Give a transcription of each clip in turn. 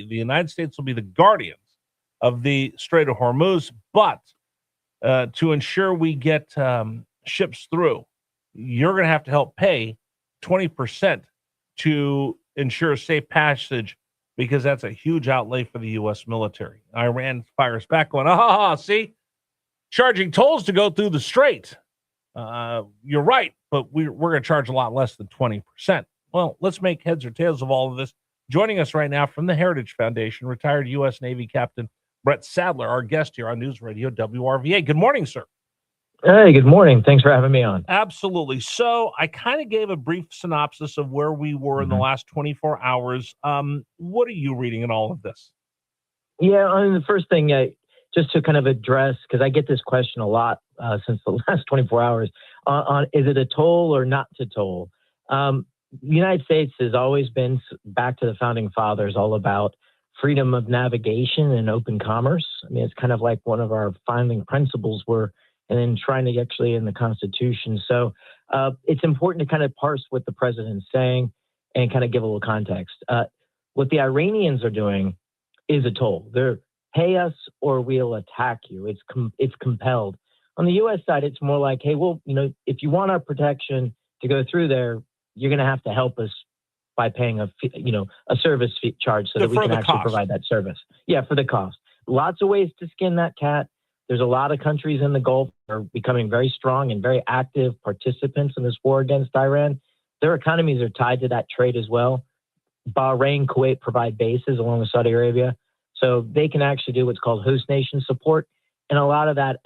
The United States will be the guardians of the Strait of Hormuz, but to ensure we get ships through, you're going to have to help pay 20% to ensure safe passage, because that's a huge outlay for the U.S. military. Iran fires back going, see, charging tolls to go through the strait. You're right, but we're going to charge a lot less than 20%. Well, let's make heads or tails of all of this. Joining us right now from the Heritage Foundation, retired U.S. Navy Captain Brent Sadler, our guest here on News Radio WRVA. Good morning, sir. Hey, good morning. Thanks for having me on. Absolutely. So I kind of gave a brief synopsis of where we were in the last 24 hours. What are you reading in all of this? Yeah, I mean, the first thing, just to kind of address, because I get this question a lot since the last 24 hours, on is it a toll or not to toll? The United States has always been, back to the founding fathers, all about freedom of navigation and open commerce. I mean, it's kind of like one of our founding principles were, and then trying to actually in the Constitution. So it's important to kind of parse what the president's saying and kind of give a little context. What the Iranians are doing is a toll. They're pay us or we'll attack you. It's compelled. On the U.S. side, it's more like, hey, well, if you want our protection to go through there, you're going to have to help us by paying a service fee charge so that we can actually provide that service. Yeah, for the cost. Lots of ways to skin that cat. There's a lot of countries in the Gulf that are becoming very strong and very active participants in this war against Iran. Their economies are tied to that trade as well. Bahrain, Kuwait provide bases along with Saudi Arabia, so they can actually do what's called host nation support. And a lot of that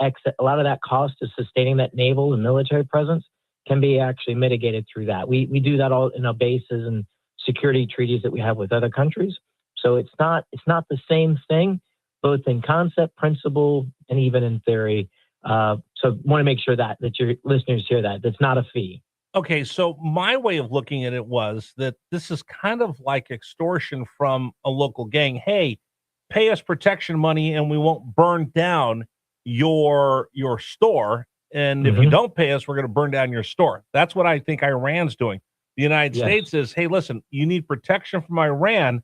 cost of sustaining that naval and military presence can be actually mitigated through that. We do that all in our bases and security treaties that we have with other countries. So it's not the same thing, both in concept, principle, and even in theory. So want to make sure that your listeners hear that. That's not a fee. Okay, so my way of looking at it was that this is kind of like extortion from a local gang. Hey, pay us protection money and we won't burn down your store. And if you don't pay us, we're going to burn down your store. That's what I think Iran's doing. The United States is, hey, listen, you need protection from Iran.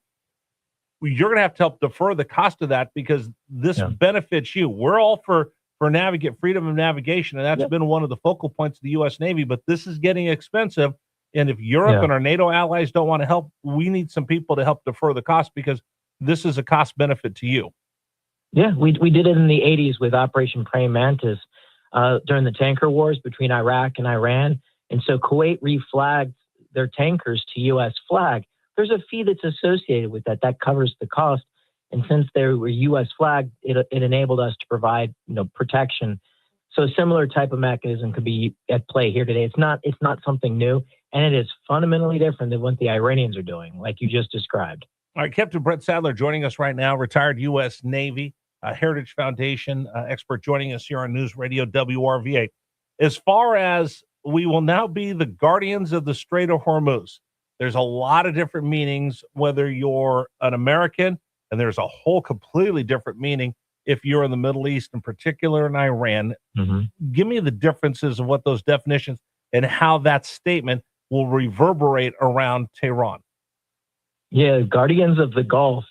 You're going to have to help defer the cost of that because this benefits you. We're all for freedom of navigation, and that's been one of the focal points of the U.S. Navy, but this is getting expensive. And if Europe and our NATO allies don't want to help, we need some people to help defer the cost because this is a cost benefit to you. Yeah, we did it in the 80s with Operation Praying Mantis during the tanker wars between Iraq and Iran. And so Kuwait reflagged their tankers to U.S. flag. There's a fee that's associated with that. That covers the cost. And since they were U.S. flagged, it enabled us to provide protection. So a similar type of mechanism could be at play here today. It's not something new, and it is fundamentally different than what the Iranians are doing, like you just described. All right, Captain Brent Sadler joining us right now, retired U.S. Navy, Heritage Foundation expert joining us here on News Radio WRVA. As far as we will now be the guardians of the Strait of Hormuz, there's a lot of different meanings, whether you're an American, and there's a whole completely different meaning if you're in the Middle East, in particular in Iran. Give me the differences of what those definitions and how that statement will reverberate around Tehran. Yeah, Guardians of the Gulf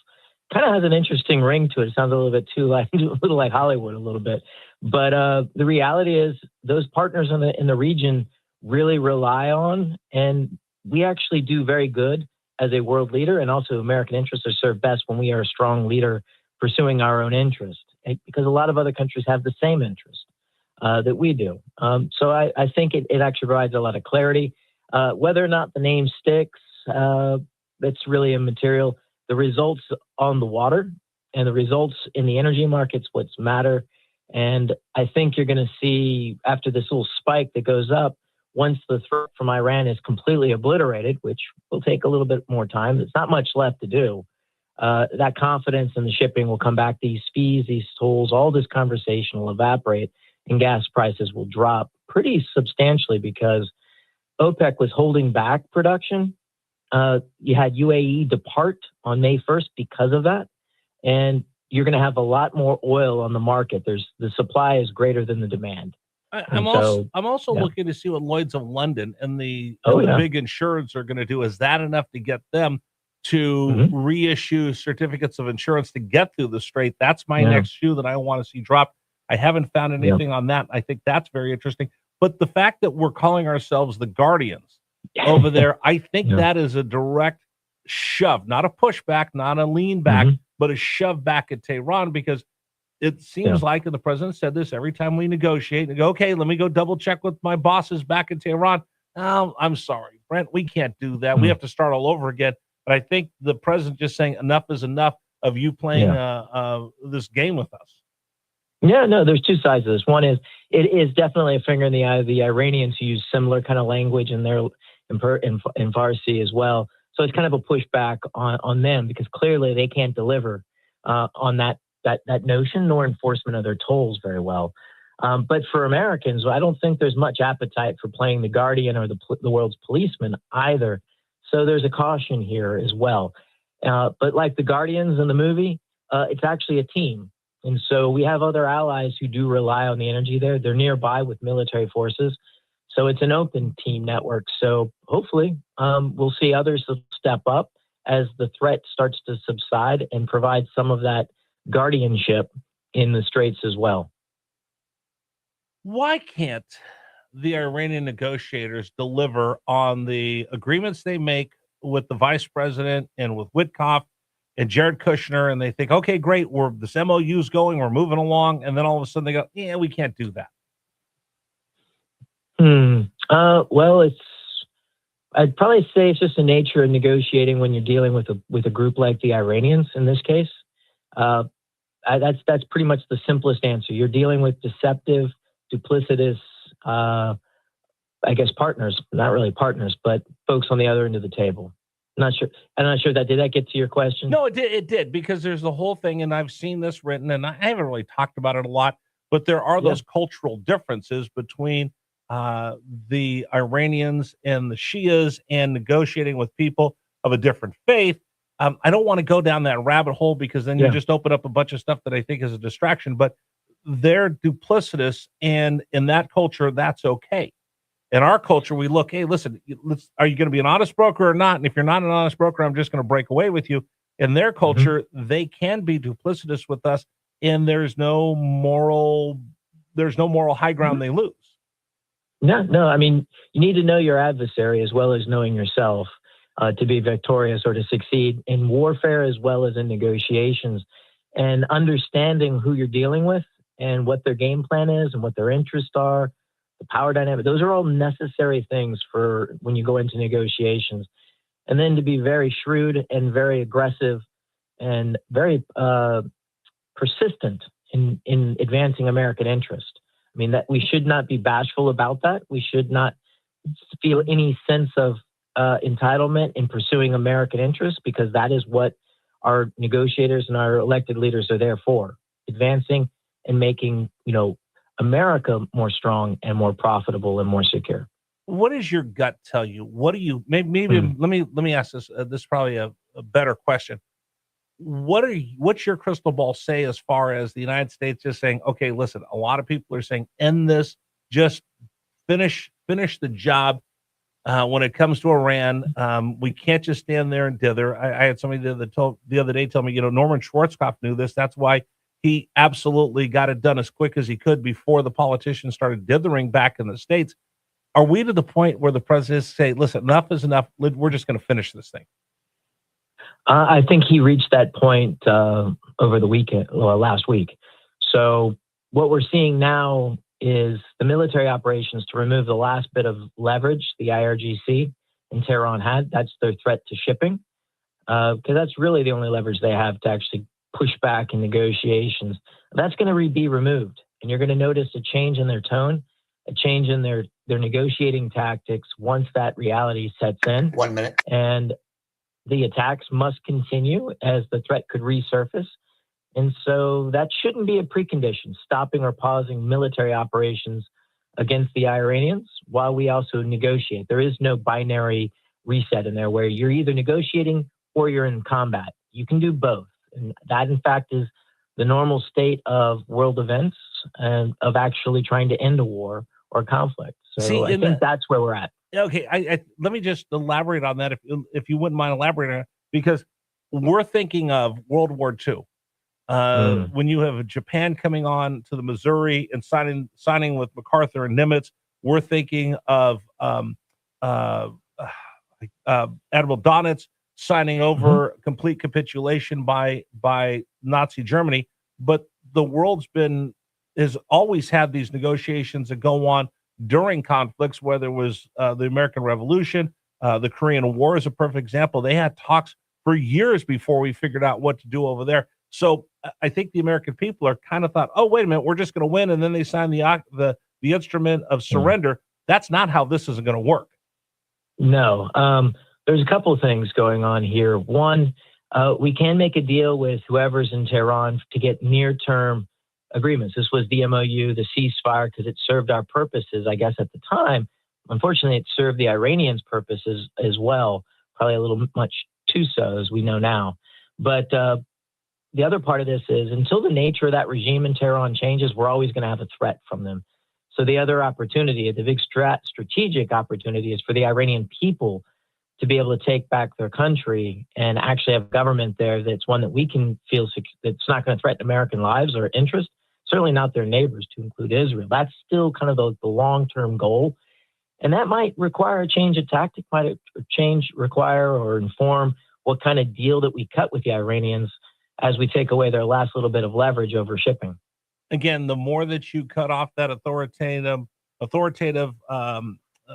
kind of has an interesting ring to it. It sounds a little bit a little like Hollywood a little bit. But the reality is those partners in the region really rely on, and we actually do very good as a world leader, and also American interests are served best when we are a strong leader pursuing our own interest, because a lot of other countries have the same interest that we do. So I think it actually provides a lot of clarity. Whether or not the name sticks, that's really immaterial. The results on the water and the results in the energy markets, what's matter. And I think you're going to see after this little spike that goes up, once the threat from Iran is completely obliterated, which will take a little bit more time, there's not much left to do. That confidence in the shipping will come back. These fees, these tolls, all this conversation will evaporate, and gas prices will drop pretty substantially because OPEC was holding back production. You had UAE depart on May 1st because of that, and you're going to have a lot more oil on the market. The supply is greater than the demand. I'm also looking to see what Lloyd's of London and the big insurers are going to do. Is that enough to get them to reissue certificates of insurance to get through the strait. That's my next shoe that I want to see drop. I haven't found anything on that. I think that's very interesting. But the fact that we're calling ourselves the Guardians over there, I think that is a direct shove, not a pushback, not a lean back, but a shove back at Tehran, because it seems like, and the president said this, every time we negotiate and go, okay, let me go double check with my bosses back in Tehran. Oh, I'm sorry, Brent, we can't do that. We have to start all over again. But I think the president just saying enough is enough of you playing this game with us. Yeah, no, there's two sides of this. One is it is definitely a finger in the eye of the Iranians who use similar kind of language in Farsi as well. So it's kind of a pushback on them, because clearly they can't deliver on that notion, nor enforcement of their tolls very well. But for Americans, I don't think there's much appetite for playing the guardian or the world's policeman either. So there's a caution here as well. But like the Guardians in the movie, it's actually a team. And so we have other allies who do rely on the energy there. They're nearby with military forces. So it's an open team network. So hopefully we'll see others step up as the threat starts to subside and provide some of that guardianship in the straits as well. Why can't the Iranian negotiators deliver on the agreements they make with the vice president and with Witkoff and Jared Kushner, and they think, okay, great, this MOU's going, we're moving along, and then all of a sudden they go, yeah, we can't do that? Well, I'd probably say it's just the nature of negotiating when you're dealing with a group like the Iranians in this case. That's pretty much the simplest answer. You're dealing with deceptive, duplicitous, I guess partners, not really partners, but folks on the other end of the table. I'm not sure did that get to your question? No, it did, because there's the whole thing, and I've seen this written, and I haven't really talked about it a lot, but there are those cultural differences between the Iranians and the Shias and negotiating with people of a different faith. I don't want to go down that rabbit hole, because then you just open up a bunch of stuff that I think is a distraction, but they're duplicitous, and in that culture, that's okay. In our culture, we look, hey, listen, are you going to be an honest broker or not? And if you're not an honest broker, I'm just going to break away with you. In their culture, they can be duplicitous with us, and there's no moral high ground they lose. No. I mean, you need to know your adversary as well as knowing yourself to be victorious or to succeed in warfare as well as in negotiations, and understanding who you're dealing with and what their game plan is and what their interests are, the power dynamic. Those are all necessary things for when you go into negotiations. And then to be very shrewd and very aggressive and very persistent in advancing American interest. I mean, that we should not be bashful about that. We should not feel any sense of entitlement in pursuing American interests, because that is what our negotiators and our elected leaders are there for, advancing and making, America more strong and more profitable and more secure. What does your gut tell you? What do you maybe let me ask this? This is probably a better question. What's your crystal ball say as far as the United States just saying, okay, listen, a lot of people are saying, end this, just finish the job. When it comes to Iran, we can't just stand there and dither. I had somebody the other day tell me, Norman Schwarzkopf knew this. That's why he absolutely got it done as quick as he could before the politicians started dithering back in the States. Are we to the point where the president say, listen, enough is enough. We're just going to finish this thing? I think he reached that point over the weekend, last week. So what we're seeing now is the military operations to remove the last bit of leverage the IRGC and Tehran had. That's their threat to shipping, because that's really the only leverage they have to actually push back in negotiations. That's going to be removed, and you're going to notice a change in their tone, a change in their negotiating tactics once that reality sets in. 1 minute. And the attacks must continue as the threat could resurface. And so that shouldn't be a precondition, stopping or pausing military operations against the Iranians while we also negotiate. There is no binary reset in there where you're either negotiating or you're in combat. You can do both. And that, in fact, is the normal state of world events and of actually trying to end a war or conflict. So I think that's where we're at. Okay, let me just elaborate on that, if you wouldn't mind elaborating on it, because we're thinking of World War II. When you have Japan coming on to the Missouri and signing with MacArthur and Nimitz, we're thinking of uh, Admiral Donitz signing over complete capitulation by Nazi Germany. But the world's has always had these negotiations that go on during conflicts, whether it was the American Revolution, the Korean War is a perfect example. They had talks for years before we figured out what to do over there. So I think the American people are kind of thought, oh, wait a minute, we're just going to win. And then they sign the instrument of surrender. That's not how this is going to work. No. There's a couple of things going on here. One, we can make a deal with whoever's in Tehran to get near-term agreements. This was the MOU, the ceasefire, because it served our purposes, I guess, at the time. Unfortunately, it served the Iranians' purposes as well, probably a little much too so, as we know now. But the other part of this is until the nature of that regime in Tehran changes, we're always going to have a threat from them. So the other opportunity, the big strategic opportunity, is for the Iranian people to be able to take back their country and actually have government there that's one that we can feel that's not going to threaten American lives or interests, certainly not their neighbors, to include Israel. That's still kind of the long-term goal. And that might require a change of tactic, might require or inform what kind of deal that we cut with the Iranians as we take away their last little bit of leverage over shipping. Again, the more that you cut off that authoritative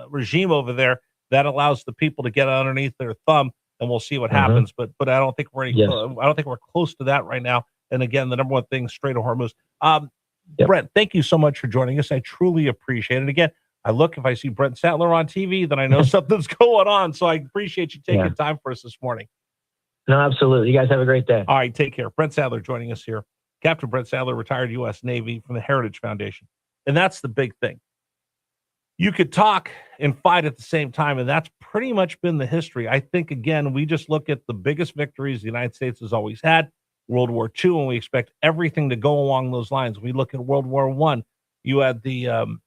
regime over there, that allows the people to get underneath their thumb, and we'll see what happens. But I don't think I don't think we're close to that right now. And again, the number one thing, Strait of Hormuz. Brent, thank you so much for joining us. I truly appreciate it. Again, if I see Brent Sadler on TV, then I know something's going on. So I appreciate you taking time for us this morning. No, absolutely. You guys have a great day. All right, take care. Brent Sadler joining us here. Captain Brent Sadler, retired U.S. Navy from the Heritage Foundation. And that's the big thing. You could talk and fight at the same time, and that's pretty much been the history. I think, again, we just look at the biggest victories the United States has always had, World War II, and we expect everything to go along those lines. We look at World War I. You had the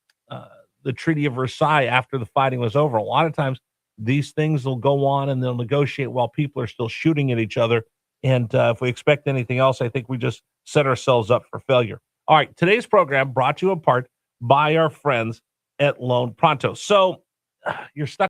Treaty of Versailles after the fighting was over. A lot of times, these things will go on and they'll negotiate while people are still shooting at each other. And if we expect anything else, I think we just set ourselves up for failure. All right, today's program brought to you in part by our friends at Loan Pronto. So you're stuck